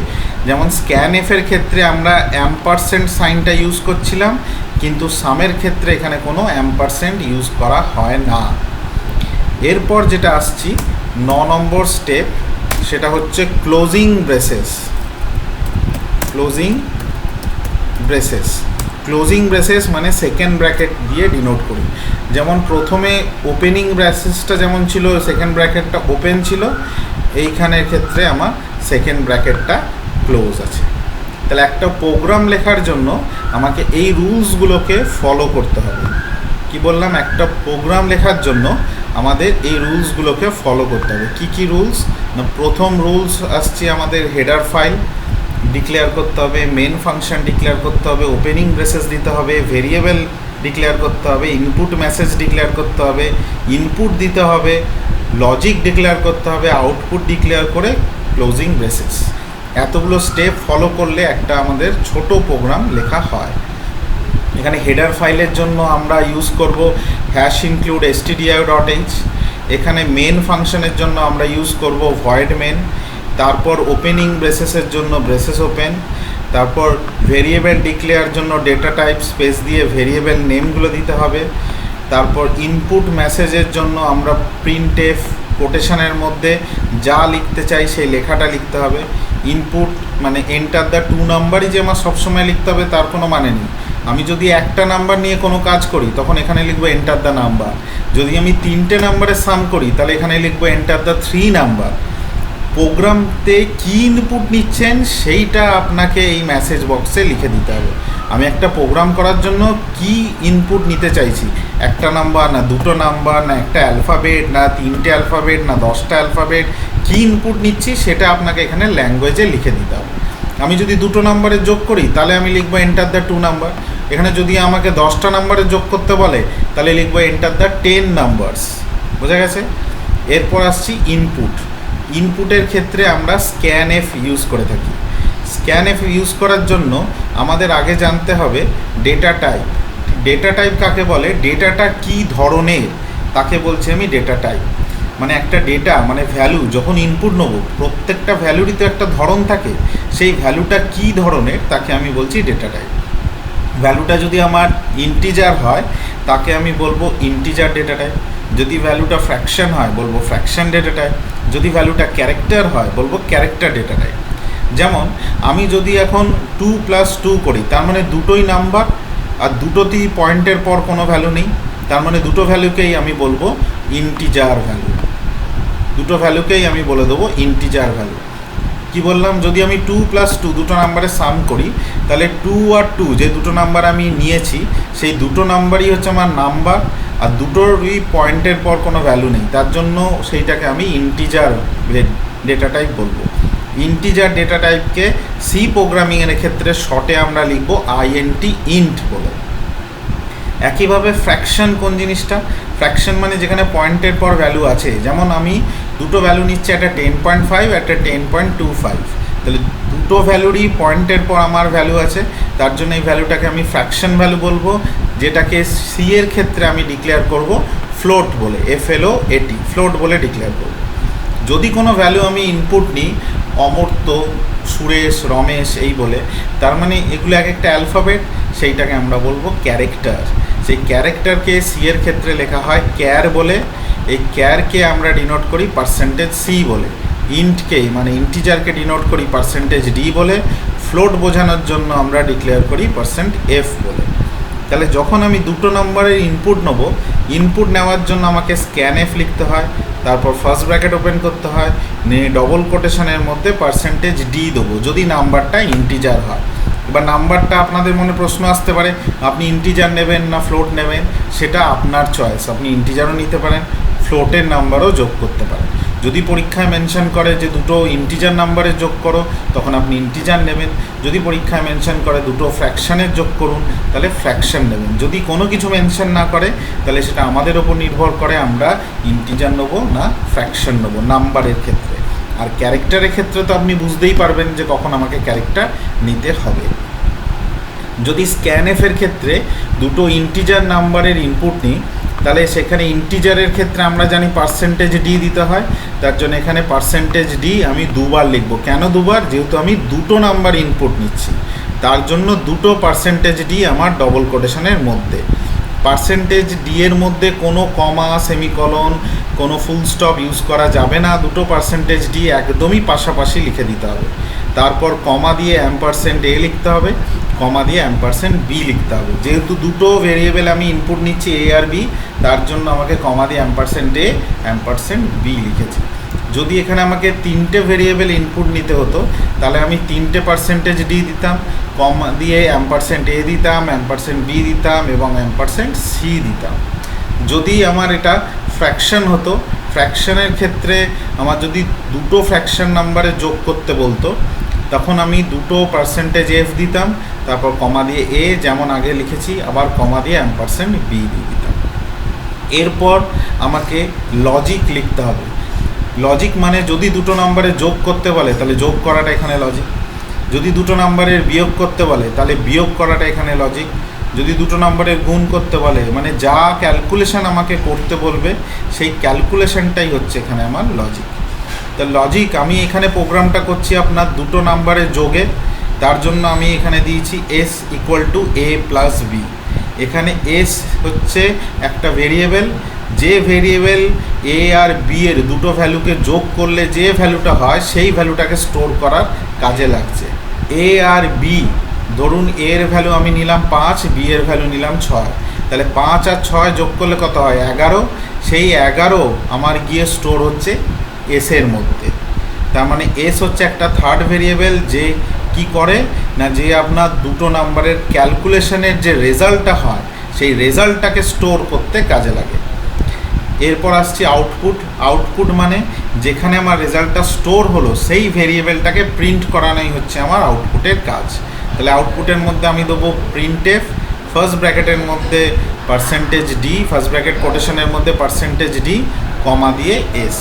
যেমন স্ক্যানএফের ক্ষেত্রে আমরা অ্যাম্পারসেন্ট সাইনটা ইউজ করছিলাম, কিন্তু সামের ক্ষেত্রে এখানে কোনো অ্যাম্পারসেন্ট ইউজ করা হয় না। এরপর যেটা আসছি 9 নম্বর স্টেপ, সেটা হচ্ছে ক্লোজিং ব্রেসেস। ক্লোজিং ব্রেসেস মানে সেকেন্ড ব্র্যাকেট দিয়ে ডিনোট করি। যেমন প্রথমে ওপেনিং ব্রেসেসটা যেমন ছিল, সেকেন্ড ব্র্যাকেটটা ওপেন ছিল, এইখানের ক্ষেত্রে আমার সেকেন্ড ব্র্যাকেটটা ক্লোজ আছে। তাহলে একটা প্রোগ্রাম লেখার জন্য আমাকে এই রুলসগুলোকে ফলো করতে হবে। কি বললাম, একটা প্রোগ্রাম লেখার জন্য আমাদের এই রুলসগুলোকে ফলো করতে হবে। কি রুলস না, প্রথম রুলস আসছে আমাদের হেডার ফাইল ডিক্লেয়ার করতে হবে, মেন ফাংশন ডিক্লেয়ার করতে হবে, ওপেনিং ব্রেসেস দিতে হবে, ভেরিয়েবল ডিক্লেয়ার করতে হবে, ইনপুট মেসেজ ডিক্লেয়ার করতে হবে, ইনপুট দিতে হবে, লজিক ডিক্লেয়ার করতে হবে, আউটপুট ডিক্লেয়ার করে ক্লোজিং ব্রেসেস। এতগুলো স্টেপ ফলো করলে একটা আমাদের ছোট প্রোগ্রাম লেখা হয়। এখানে হেডার ফাইলের জন্য আমরা ইউজ করব #include stdio.h। এখানে মেন ফাংশনের জন্য আমরা ইউজ করব ভয়েড মেন। তারপর ওপেনিং ব্রেসেসের জন্য ব্রেসেস ওপেন। তারপর ভেরিয়েবল ডিক্লেয়ার জন্য ডেটা টাইপ স্পেস দিয়ে ভেরিয়েবল নেমগুলো দিতে হবে। তারপর ইনপুট মেসেজের জন্য আমরা প্রিন্টএফ কোটেশনের মধ্যে যা লিখতে চাই সেই লেখাটা লিখতে হবে। ইনপুট মানে এন্টার দ্য 2 নাম্বারই যে আমার সবসময় লিখতে হবে তার কোনো মানে নেই। আমি যদি একটা নাম্বার নিয়ে কোনো কাজ করি তখন এখানে লিখবো এন্টার দ্য নাম্বার। যদি আমি 3টে নাম্বারের সাম করি তাহলে এখানে লিখবো এন্টার দ্য 3 নাম্বার। প্রোগ্রামতে কী ইনপুট নিচ্ছেন সেইটা আপনাকে এই মেসেজ বক্সে লিখে দিতে হবে। আমি একটা প্রোগ্রাম করার জন্য কি ইনপুট নিতে চাইছি, একটা নাম্বার না দুটো নাম্বার না একটা অ্যালফাবেট না 3টে অ্যালফাবেট না 10টা অ্যালফাবেট, কী ইনপুট নিচ্ছি সেটা আপনাকে এখানে ল্যাঙ্গুয়েজে লিখে দিতে হবে। আমি যদি দুটো নাম্বারের যোগ করি তাহলে আমি লিখবো এন্টার দ্য 2 নাম্বার। এখানে যদি আমাকে 10টা নাম্বারের যোগ করতে বলে তাহলে লিখবো এন্টার দ্য 10 নাম্বারস। বোঝা গেছে? এরপর আসছি ইনপুটের ক্ষেত্রে আমরা স্ক্যানএফ ইউজ করে থাকি। স্ক্যানএফ ইউজ করার জন্য আমাদের আগে জানতে হবে ডেটা টাইপ। ডেটা টাইপ কাকে বলে, ডেটাটা কী ধরনের তাকে বলছি আমি ডেটা টাইপ। মানে একটা ডেটা মানে ভ্যালু যখন ইনপুট নেব প্রত্যেকটা ভ্যালুরই তো একটা ধরন থাকে, সেই ভ্যালুটা কী ধরনের তাকে আমি বলছি ডেটা টাইপ। ভ্যালুটা যদি আমার ইন্টিজার হয় তাকে আমি বলবো ইন্টিজার ডেটা টাইপ। যদি ভ্যালুটা ফ্র্যাকশন হয় বলবো ফ্র্যাকশন ডেটা টাইপ। যদি ভ্যালুটা ক্যারেক্টার হয় বলবো ক্যারেক্টার ডেটা টাইপ। যেমন আমি যদি এখন 2 + 2 করি তার মানে দুটোই নাম্বার আর দুটোতেই পয়েন্টের পর কোনো ভ্যালু নেই, তার মানে দুটো ভ্যালুকেই আমি বলবো ইন্টিজার ভ্যালু। দুটো ভ্যালুকেই আমি বলে দেবো ইন্টিজার ভ্যালু। কি বললাম, যদি আমি 2 + 2 দুটো নাম্বারের সাম করি তাহলে 2 আর 2 যে দুটো নাম্বার আমি নিয়েছি সেই দুটো নাম্বারই হচ্ছে আমার নাম্বার আর দুটোরই পয়েন্টের পর কোনো ভ্যালু নেই, তার জন্য সেইটাকে আমি ইন্টিজার ডেটা টাইপ বলবো। ইন্টিজার ডেটা টাইপকে সি প্রোগ্রামিংয়ের ক্ষেত্রে শর্টে আমরা লিখবো int বলে। একইভাবে ফ্র্যাকশন কোন জিনিসটা, ফ্র্যাকশন মানে যেখানে পয়েন্টের পর ভ্যালু আছে। যেমন আমি দুটো ভ্যালু নিচ্ছি, একটা 10.5 একটা 10.25, তাহলে দুটো ভ্যালুরই পয়েন্টের পর আমার ভ্যালু আছে, তার জন্য এই ভ্যালুটাকে আমি ফ্র্যাকশন ভ্যালু বলবো, যেটাকে সি এর ক্ষেত্রে আমি ডিক্লেয়ার করব ফ্লোট বলে, FLOAT ফ্লোট বলে ডিক্লেয়ার করব। যদি কোনো ভ্যালু আমি ইনপুট নিই, অমর্ত্য, সুরেশ, রমেশ এই বলে, তার মানে এগুলো এক একটা অ্যালফাবেট, সেইটাকে আমরা বলবো ক্যারেক্টার। সেই ক্যারেক্টারকে সি এর ক্ষেত্রে লেখা হয় ক্যার বলে, এই ক্যারকে আমরা ডিনোট করি পার্সেন্টেজ সি বলে, ইন্টকে মানে ইন্টিজারকে ডিনোট করি পার্সেন্টেজ ডি বলে, ফ্লোট বোঝানোর জন্য আমরা ডিক্লেয়ার করি পার্সেন্ট এফ বলে। তাহলে যখন আমি দুটো নম্বরের ইনপুট নেব, ইনপুট নেওয়ার জন্য আমাকে স্ক্যান এফ লিখতে হয়, তারপর ফার্স্ট ব্র্যাকেট ওপেন করতে হয়, নিয়ে ডবল কোটেশনের মধ্যে পার্সেন্টেজ ডি দেবো যদি নাম্বারটা ইন্টিজার হয়। এবার নাম্বারটা আপনাদের মনে প্রশ্ন আসতে পারে, আপনি ইন্টিজার নেবেন না ফ্লোট নেবেন, সেটা আপনার চয়েস। আপনি ইন্টিজারও নিতে পারেন, ফ্লোটের নাম্বারও যোগ করতে পারেন। যদি পরীক্ষায় মেনশন করে যে দুটো ইন্টিজার নাম্বারের যোগ করো, তখন আপনি ইন্টিজার নেবেন। যদি পরীক্ষায় মেনশন করে দুটো ফ্র্যাকশানের যোগ করুন, তাহলে ফ্র্যাকশান নেবেন। যদি কোনো কিছু মেনশন না করে, তাহলে সেটা আমাদের ওপর নির্ভর করে আমরা ইন্টিজার নেবো না ফ্র্যাকশান নেবো নাম্বারের ক্ষেত্রে। আর ক্যারেক্টারের ক্ষেত্রে তো আপনি বুঝতেই পারবেন যে কখন আমাকে ক্যারেক্টার নিতে হবে। যদি স্ক্যানএফের ক্ষেত্রে দুটো ইন্টিজার নাম্বারের ইনপুট নিই, তাহলে সেখানে ইন্টিজারের ক্ষেত্রে আমরা জানি পার্সেন্টেজ ডি দিতে হয়, তার জন্য এখানে পার্সেন্টেজ ডি আমি দুবার লিখব। কেন দুবার? যেহেতু আমি দুটো নাম্বার ইনপুট নিচ্ছি, তার জন্য দুটো পার্সেন্টেজ ডি আমার ডবল কোটেশনের মধ্যে। পার্সেন্টেজ ডি এর মধ্যে কোনো কমা, সেমিকলন, কোনো ফুল স্টপ ইউজ করা যাবে না। দুটো পার্সেন্টেজ ডি একদমই পাশাপাশি লিখে দিতে হবে। তারপর কমা দিয়ে অ্যাম্পারসেন্ট এ লিখতে হবে, কমা দিয়ে অ্যাম্পারসেন্ট বি লিখতে হবে। যেহেতু দুটো ভেরিয়েবল আমি ইনপুট নিচ্ছি এ আর বি, তার জন্য আমাকে কমা দিয়ে অ্যাম্পারসেন্ট এ অ্যাম্পারসেন্ট বি লিখেছি। যদি এখানে আমাকে তিনটে ভেরিয়েবল ইনপুট নিতে হতো, তাহলে আমি তিনটে পার্সেন্টেজ ডি দিতাম, কমা দিয়ে অ্যাম্পারসেন্ট এ দিতাম, অ্যাম্পারসেন্ট বি দিতাম এবং অ্যাম্পারসেন্ট সি দিতাম। যদি আমার এটা ফ্র্যাকশন হতো, ফ্র্যাকশনের ক্ষেত্রে আমার যদি দুটো ফ্র্যাকশন নাম্বারে যোগ করতে বলতো, তখন আমি দুটো পার্সেন্টেজ এফ দিতাম, তারপর কমা দিয়ে এ যেমন আগে লিখেছি, আবার কমা দিয়ে অ্যাম্পারসেন্ট বি দিয়ে দিতাম। এরপর আমাকে লজিক লিখতে হবে। লজিক মানে যদি দুটো নাম্বারে যোগ করতে বলে, তাহলে যোগ করাটা এখানে লজিক। যদি দুটো নাম্বারের বিয়োগ করতে বলে, তাহলে বিয়োগ করাটা এখানে লজিক। যদি দুটো নাম্বারের গুণ করতে বলে, মানে যা ক্যালকুলেশন আমাকে করতে বলবে, সেই ক্যালকুলেশনটাই হচ্ছে এখানে আমার লজিক। তো লজিক আমি এখানে প্রোগ্রামটা করছি আপনার দুটো নাম্বারের যোগে, তার জন্য আমি এখানে দিয়েছি S equal to A plus B. এখানে এস হচ্ছে একটা ভেরিয়েবল, যে ভেরিয়েবল এ আর বি এর দুটো ভ্যালুকে যোগ করলে যে ভ্যালুটা হয়, সেই ভ্যালুটাকে স্টোর করার কাজে লাগছে। এ আর বি, ধরুন এর ভ্যালু আমি নিলাম 5, বি এর ভ্যালু নিলাম 6, তাহলে 5 আর 6 যোগ করলে কত হয়? 11। সেই 11 আমার গিয়ে স্টোর হচ্ছে এস এর মধ্যে। তার মানে এস হচ্ছে একটা থার্ড ভেরিয়েবল, যে কি করে না, যে আপনার দুটো নাম্বারের ক্যালকুলেশনের যে রেজাল্টটা হয়, সেই রেজাল্টটাকে স্টোর করতে কাজে লাগে। এরপর আসছি আউটপুট। আউটপুট মানে যেখানে আমার রেজাল্টটা স্টোর হলো, সেই ভেরিয়েবলটাকে প্রিন্ট করানোই হচ্ছে আমার আউটপুটের কাজ। তাহলে আউটপুটের মধ্যে আমি দেবো প্রিন্ট এফ, ফার্স্ট ব্র্যাকেটের মধ্যে পার্সেন্টেজ ডি, ফার্স্ট ব্র্যাকেট কোটেশনের মধ্যে পার্সেন্টেজ ডি, কমা দিয়ে এস।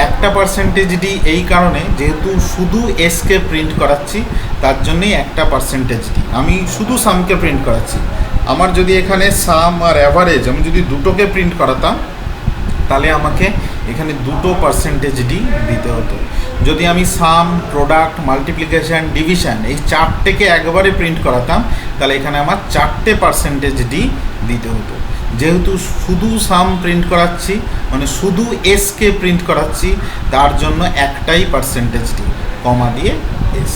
একটা পার্সেন্টেজ ডি এই কারণে, যেহেতু শুধু এসকে প্রিন্ট করাচ্ছি, তার জন্যই একটা পার্সেন্টেজ ডি। আমি শুধু সামকে প্রিন্ট করাচ্ছি। আমার যদি এখানে সাম আর অ্যাভারেজ আমি যদি দুটোকে প্রিন্ট করাতাম, তাহলে আমাকে এখানে দুটো পার্সেন্টেজ ডি দিতে হতো। যদি আমি সাম, প্রোডাক্ট, মাল্টিপ্লিকেশান, ডিভিশন এই চারটেকে একবারে প্রিন্ট করাতাম, তাহলে এখানে আমার চারটে পার্সেন্টেজ ডি দিতে হতো। যেহেতু শুধু সাম প্রিন্ট করাচ্ছি, মানে শুধু এসকে প্রিন্ট করাচ্ছি, তার জন্য একটাই পার্সেন্টেজ ডি, কমা দিয়ে এস।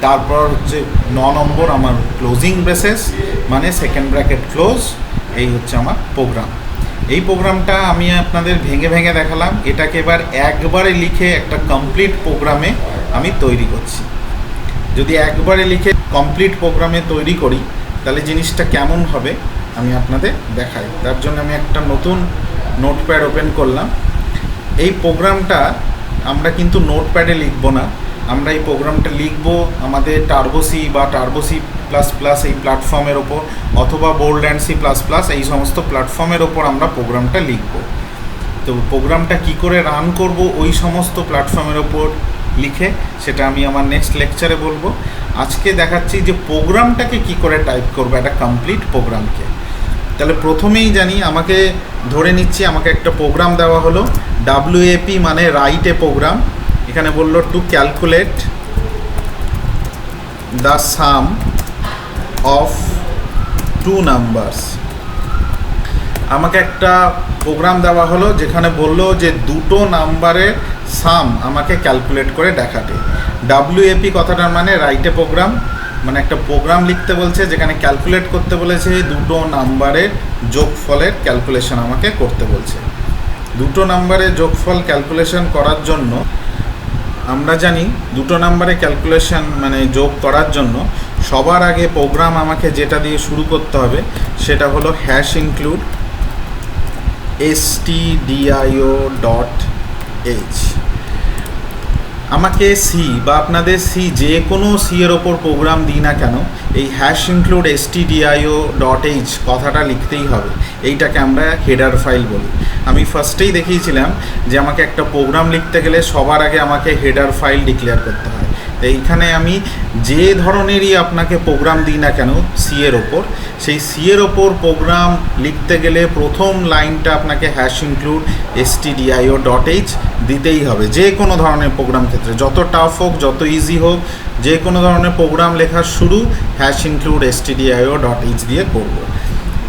তারপর হচ্ছে 9 নম্বর আমার ক্লোজিং ব্রেসেস, মানে সেকেন্ড ব্র্যাকেট ক্লোজ। এই হচ্ছে আমার প্রোগ্রাম। এই প্রোগ্রামটা আমি আপনাদের ভেঙে ভেঙে দেখালাম। এটাকে এবার একবারে লিখে একটা কমপ্লিট প্রোগ্রামে আমি তৈরি করছি। যদি একবারে লিখে কমপ্লিট প্রোগ্রামে তৈরি করি, তাহলে জিনিসটা কেমন হবে আমি আপনাদের দেখাই। তার জন্য আমি একটা নতুন নোটপ্যাড ওপেন করলাম। এই প্রোগ্রামটা আমরা কিন্তু নোটপ্যাডে লিখব না, আমরা এই প্রোগ্রামটা লিখব আমাদের টার্বোসি বা টার্বোসি প্লাস প্লাস এই প্ল্যাটফর্মের ওপর, অথবা bold and C plus plus এই সমস্ত প্ল্যাটফর্মের ওপর আমরা প্রোগ্রামটা লিখব। তো প্রোগ্রামটা কি করে রান করব ওই সমস্ত প্ল্যাটফর্মের ওপর লিখে, সেটা আমি আমার নেক্সট লেকচারে বলবো। আজকে দেখাচ্ছি যে প্রোগ্রামটাকে কি করে টাইপ করবো, একটা কমপ্লিট প্রোগ্রামকে। তাহলে প্রথমেই জানি, আমাকে ধরে নিচ্ছি আমাকে একটা প্রোগ্রাম দেওয়া হলো, WAP মানে রাইট এ প্রোগ্রাম। এখানে বললো to calculate the sum of two numbers. আমাকে একটা প্রোগ্রাম দেওয়া হলো যেখানে বললো যে দুটো নাম্বারের সাম আমাকে ক্যালকুলেট করে দেখাতে। WAP কথাটার মানে রাইট এ প্রোগ্রাম, মানে একটা প্রোগ্রাম লিখতে বলছে যেখানে ক্যালকুলেট করতে বলেছে দুটো নাম্বারের যোগফলের ক্যালকুলেশন আমাকে করতে বলছে। দুটো নাম্বারের যোগফল ক্যালকুলেশন করার জন্য আমরা জানি দুটো নাম্বারে ক্যালকুলেশন মানে যোগ করার জন্য সবার আগে প্রোগ্রাম আমাকে যেটা দিয়ে শুরু করতে হবে সেটা হলো #include stdio.h। আমাকে সি বা আপনাদের সি যে কোনো সি এর ওপর প্রোগ্রাম দিই না কেন, এই #include stdio.h কথাটা লিখতেই হবে। এইটাকে আমরা হেডার ফাইল বলি। আমি ফার্স্টেই দেখিয়েছিলাম যে আমাকে একটা প্রোগ্রাম লিখতে গেলে সবার আগে আমাকে হেডার ফাইল ডিক্লেয়ার করতে হয়। তো এইখানে আমি যে ধরনেরই আপনাকে প্রোগ্রাম দিই না কেন সি এর ওপর, সেই সি এর ওপর প্রোগ্রাম লিখতে গেলে প্রথম লাইনটা আপনাকে #include stdio.h দিতেই হবে। যে কোনো ধরনের প্রোগ্রাম ক্ষেত্রে, যত টাফ হোক যত ইজি হোক, যে কোনো ধরনের প্রোগ্রাম লেখার শুরু #include stdio.h দিয়ে করব।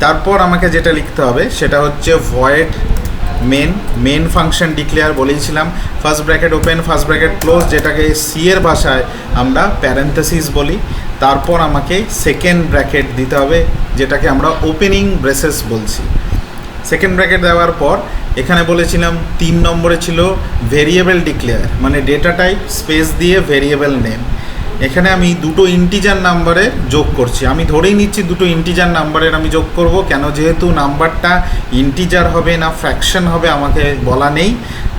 তারপর আমাকে যেটা লিখতে হবে সেটা হচ্ছে ভয়েড মেন ফাংশন ডিক্লেয়ার বলেইছিলাম, first bracket open first bracket close, যেটাকে সি এর ভাষায় আমরা প্যারেন্থেসিস বলি। তারপর আমাকে সেকেন্ড ব্র্যাকেট দিতে হবে যেটাকে আমরা ওপেনিং ব্রেসেস বলছি। সেকেন্ড ব্র্যাকেট দেওয়ার পর এখানে বলেছিলাম 3 নম্বরে ছিল ভেরিয়েবল ডিক্লেয়ার, মানে ডেটা টাইপ স্পেস দিয়ে ভেরিয়েবল নেম। এখানে আমি দুটো ইন্টিজার নাম্বারে যোগ করছি। আমি ধরেই নিচ্ছি দুটো ইন্টিজার নাম্বারের আমি যোগ করব, কেন যেহেতু নাম্বারটা ইন্টিজার হবে না ফ্র্যাকশন হবে আমাকে বলা নেই,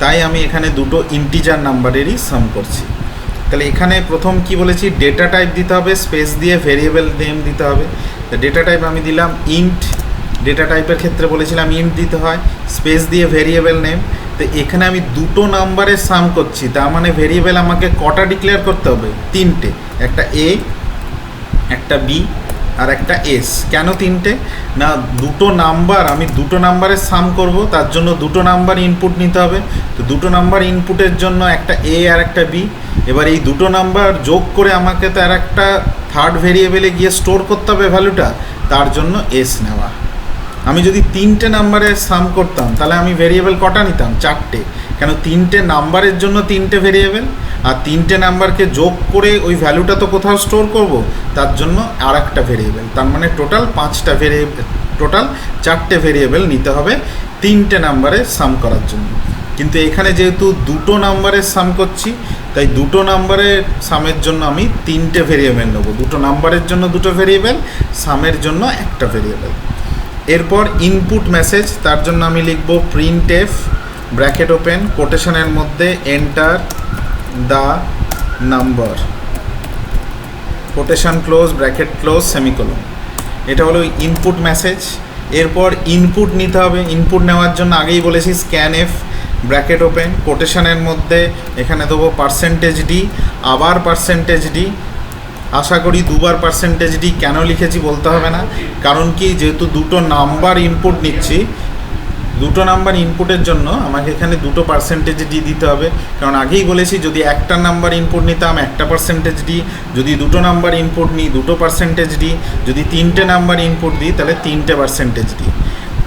তাই আমি এখানে দুটো ইন্টিজার নাম্বারেরই সাম করছি। তাহলে এখানে প্রথম কি বলেছি, ডেটা টাইপ দিতে হবে স্পেস দিয়ে ভেরিয়েবল নেম দিতে হবে। তো ডেটা টাইপ আমি দিলাম ইন্ট, ডেটা টাইপের ক্ষেত্রে বলেছিলাম ইন্ট দিতে হয়, স্পেস দিয়ে ভেরিয়েবল নেম। তো এখানে আমি দুটো নাম্বারের সাম করছি, তার মানে ভেরিয়েবল আমাকে কটা ডিক্লেয়ার করতে হবে, 3টে, একটা এ, একটা বি আর একটা এস। কেন 3টে না, দুটো নাম্বার, আমি দুটো নাম্বারের সাম করব, তার জন্য দুটো নাম্বার ইনপুট নিতে হবে। তো দুটো নাম্বার ইনপুটের জন্য একটা এ আর একটা বি। এবার এই দুটো নাম্বার যোগ করে আমাকে তো আর একটা থার্ড ভেরিয়েবলে গিয়ে স্টোর করতে হবে ভ্যালুটা, তার জন্য এস নেওয়া। আমি যদি 3টে নাম্বারের সাম করতাম তাহলে আমি ভেরিয়েবল কটা নিতাম, 4টে, কেন 3টে নাম্বারের জন্য 3টে ভেরিয়েবল, আর 3টে নাম্বারকে যোগ করে ওই ভ্যালুটা তো কোথাও স্টোর করব, তার জন্য আর একটা ভেরিয়েবল। তার মানে টোটাল 5টা ভেরিয়েবল, টোটাল 4টে ভেরিয়েবল নিতে হবে 3টে নাম্বারের সাম করার জন্য। কিন্তু এখানে যেহেতু দুটো নাম্বারের সাম করছি, তাই দুটো নাম্বারের সামের জন্য আমি 3টে ভেরিয়েবল নেব। দুটো নাম্বারের জন্য দুটো ভেরিয়েবল, সামের জন্য একটা ভেরিয়েবল। এরপর ইনপুট মেসেজ, তার জন্য আমি লিখব printf ব্র্যাকেট ওপেন কোটেশনের মধ্যে enter the number quotation close bracket close semicolon. এটা হলো ইনপুট মেসেজ। এরপর ইনপুট নিতে হবে। ইনপুট নেওয়ার জন্য আগেই বলেছি scanf ব্র্যাকেট ওপেন কোটেশনের মধ্যে এখানে দেবো %d, আবার %d। আশা করি দুবার %d কেন লিখেছি বলতে হবে না, কারণ কি যেহেতু দুটো নাম্বার ইনপুট নিচ্ছি, দুটো নাম্বার ইনপুটের জন্য আমাকে এখানে দুটো %d দিতে হবে। কারণ আগেই বলেছি যদি একটা নাম্বার ইনপুট নিতাম একটা %d, যদি দুটো নাম্বার ইনপুট নিই দুটো %d, যদি 3টে নাম্বার ইনপুট দিই তাহলে 3টে %d।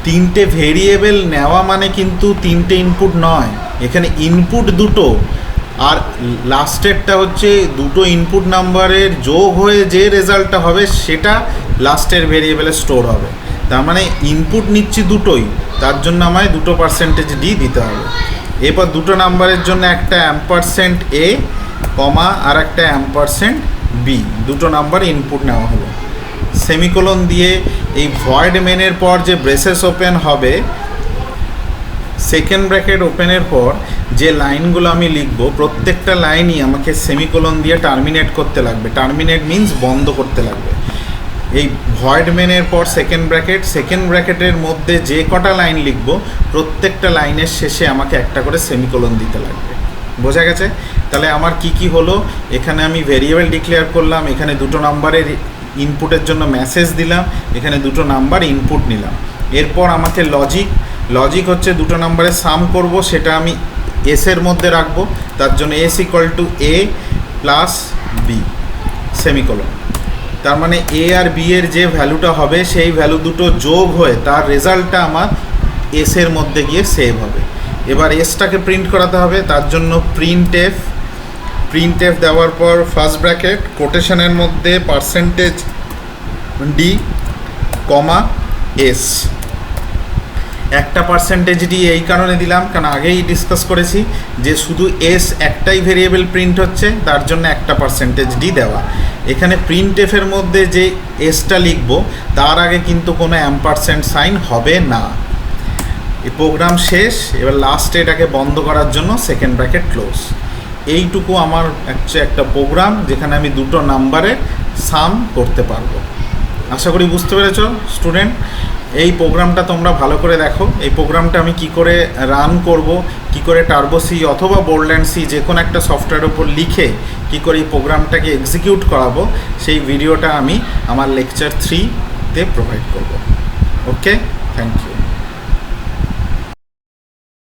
3টে ভেরিয়েবল নেওয়া মানে কিন্তু 3টে ইনপুট নয়, এখানে ইনপুট দুটো, আর লাস্টেরটা হচ্ছে দুটো ইনপুট নাম্বারের যোগ হয়ে যে রেজাল্টটা হবে সেটা লাস্টের ভেরিয়েবলে স্টোর হবে। তার মানে ইনপুট নিচ্ছি দুটোই, তার জন্য আমায় দুটো %d দিতে হবে। এরপর দুটো নাম্বারের জন্য একটা %a কমা আর একটা %b, দুটো নাম্বার ইনপুট নেওয়া হলো। সেমিকোলন দিয়ে এই ভয়েড মেনের পর যে ব্রেসেস ওপেন হবে, সেকেন্ড ব্র্যাকেট ওপেনের পর যে লাইনগুলো আমি লিখব প্রত্যেকটা লাইনই আমাকে সেমিকোলন দিয়ে টার্মিনেট করতে লাগবে। টার্মিনেট মিন্স বন্ধ করতে লাগবে। এই ভয়েড মেনের পর সেকেন্ড ব্র্যাকেটের মধ্যে যে কটা লাইন লিখব প্রত্যেকটা লাইনের শেষে আমাকে একটা করে সেমিকোলন দিতে লাগবে। বোঝা গেছে? তাহলে আমার কি কি হলো, এখানে আমি ভেরিয়েবল ডিক্লেয়ার করলাম, এখানে দুটো নাম্বারের ইনপুটের জন্য মেসেজ দিলাম, এখানে দুটো নাম্বার ইনপুট নিলাম। এরপর আমাকে লজিক হচ্ছে দুটো নাম্বারের সাম করব, সেটা আমি এসের মধ্যে রাখবো। তার জন্য S equal to A plus B semicolon. তার মানে এ আর বি এর যে ভ্যালুটা হবে সেই ভ্যালু দুটো যোগ হয়ে তার রেজাল্টটা আমার এসের মধ্যে গিয়ে সেভ হবে। এবার এসটাকে প্রিন্ট করাতে হবে, তার জন্য প্রিন্ট এফ দেওয়ার পর ফার্স্ট ব্র্যাকেট কোটেশনের মধ্যে পার্সেন্টেজ ডি কমা এস। একটা পার্সেন্টেজ ডি এই কারণে দিলাম কারণ আগেই ডিসকাস করেছি যে শুধু এস একটাই ভেরিয়েবল প্রিন্ট হচ্ছে, তার জন্য একটা পার্সেন্টেজ ডি দেওয়া। এখানে প্রিন্ট এফের মধ্যে যে এসটা লিখব তার আগে কিন্তু কোনো অ্যাম্পারসেন্ট সাইন হবে না। এই প্রোগ্রাম শেষ। এবার লাস্টে এটাকে বন্ধ করার জন্য সেকেন্ড ব্র্যাকেট ক্লোজ। এইটুকু আমার একটা প্রোগ্রাম যেখানে আমি দুটো নাম্বারের সাম করতে পারবো। আশা করি বুঝতে পেরেছ স্টুডেন্ট। এই প্রোগ্রামটা তোমরা ভালো করে দেখো। এই প্রোগ্রামটা আমি কি করে রান করব, কি করে টার্বো সি অথবা বোর্ডল্যান্ড সি যে কোনো একটা সফটওয়্যারের উপর লিখে কি করে এই প্রোগ্রামটাকে এক্সিকিউট করাবো, সেই ভিডিওটা আমি আমার লেকচার 3-তে প্রোভাইড করব। ওকে, থ্যাংক ইউ।